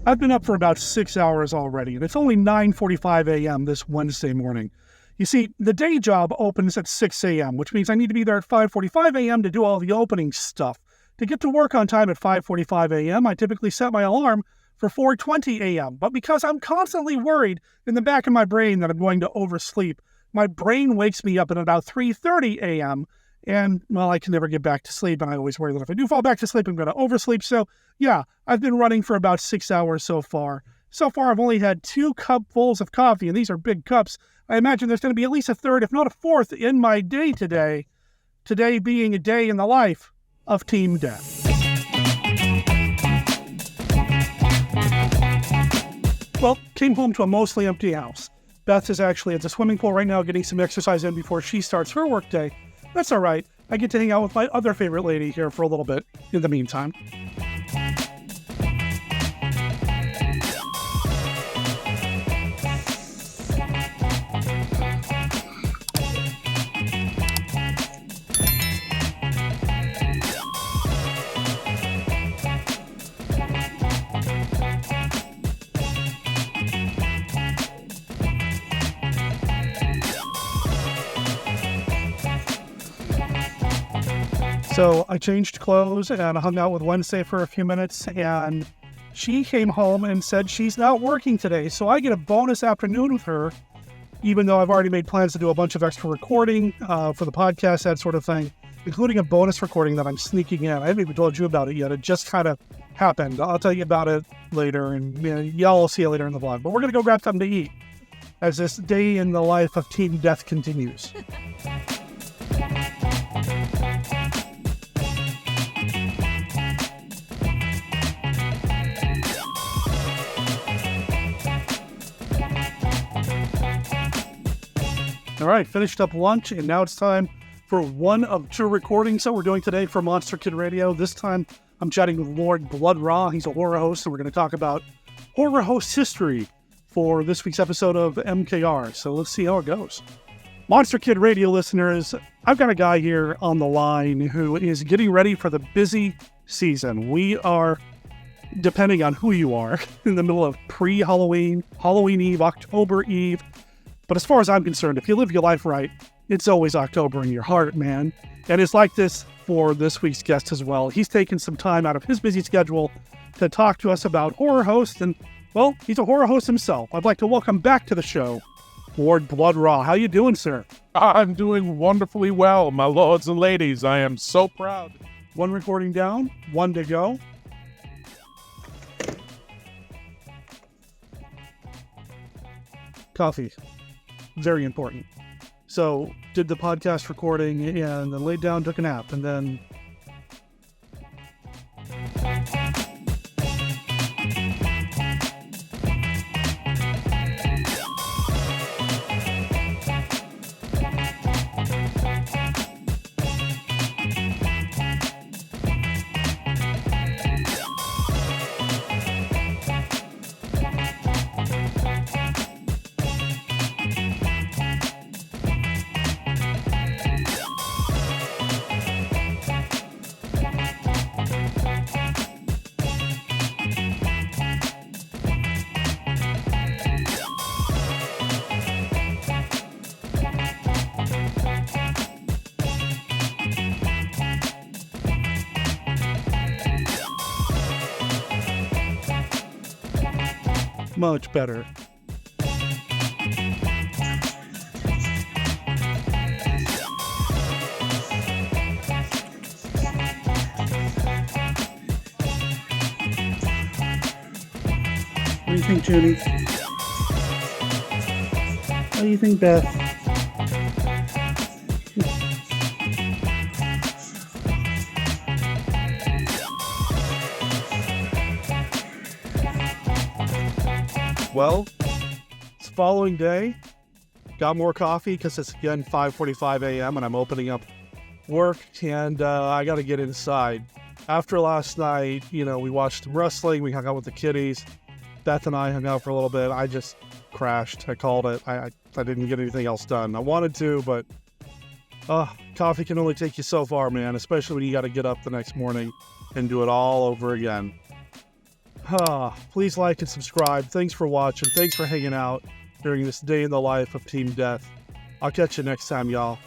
I've been up for about 6 hours already, and it's only 9:45 a.m. this Wednesday morning. You see, the day job opens at 6 a.m., which means I need to be there at 5:45 a.m. to do all the opening stuff. To get to work on time at 5:45 a.m., I typically set my alarm for 4:20 a.m., but because I'm constantly worried in the back of my brain that I'm going to oversleep, my brain wakes me up at about 3:30 a.m., and, well, I can never get back to sleep, and I always worry that if I do fall back to sleep, I'm going to oversleep. So, yeah, I've been running for about 6 hours so far. So far, I've only had 2 cupfuls of coffee, and these are big cups. I imagine there's going to be at least a third, if not a fourth, in my day today. Today being a day in the life of Team Deth. Well, came home to a mostly empty house. Beth is actually at the swimming pool right now getting some exercise in before she starts her workday. That's all right. I get to hang out with my other favorite lady here for a little bit in the meantime. So I changed clothes and I hung out with Wednesday for a few minutes, and she came home and said she's not working today. So I get a bonus afternoon with her, even though I've already made plans to do a bunch of extra recording for the podcast, that sort of thing, including a bonus recording that I'm sneaking in. I haven't even told you about it yet. It just kind of happened. I'll tell you about it later, and y'all will see it later in the vlog. But we're going to go grab something to eat as this day in the life of Team Deth continues. All right, finished up lunch, and now it's time for one of 2 recordings that we're doing today for Monster Kid Radio. This time, I'm chatting with Lord Blood Raw. He's a horror host, and we're going to talk about horror host history for this week's episode of MKR. So let's see how it goes. Monster Kid Radio listeners, I've got a guy here on the line who is getting ready for the busy season. We are, depending on who you are, in the middle of pre-Halloween, Halloween Eve, October Eve. But as far as I'm concerned, if you live your life right, it's always October in your heart, man. And it's like this for this week's guest as well. He's taken some time out of his busy schedule to talk to us about horror hosts, and, well, he's a horror host himself. I'd like to welcome back to the show, Lord Blood Raw. How you doing, sir? I'm doing wonderfully well, my lords and ladies. I am so proud. One recording down, one to go. Coffee. Very important. So, did the podcast recording and then laid down, took a nap, and then... Much better. What do you think, Judy? What do you think, Beth? Well, it's the following day. Got more coffee because it's again 5:45 a.m. and I'm opening up work, and I got to get inside. After last night, we watched some wrestling. We hung out with the kiddies. Beth and I hung out for a little bit. I just crashed. I called it. I didn't get anything else done. I wanted to, but coffee can only take you so far, man, especially when you got to get up the next morning and do it all over again. Please like and subscribe. Thanks for watching. Thanks for hanging out during this day in the life of Team Deth. I'll catch you next time, y'all.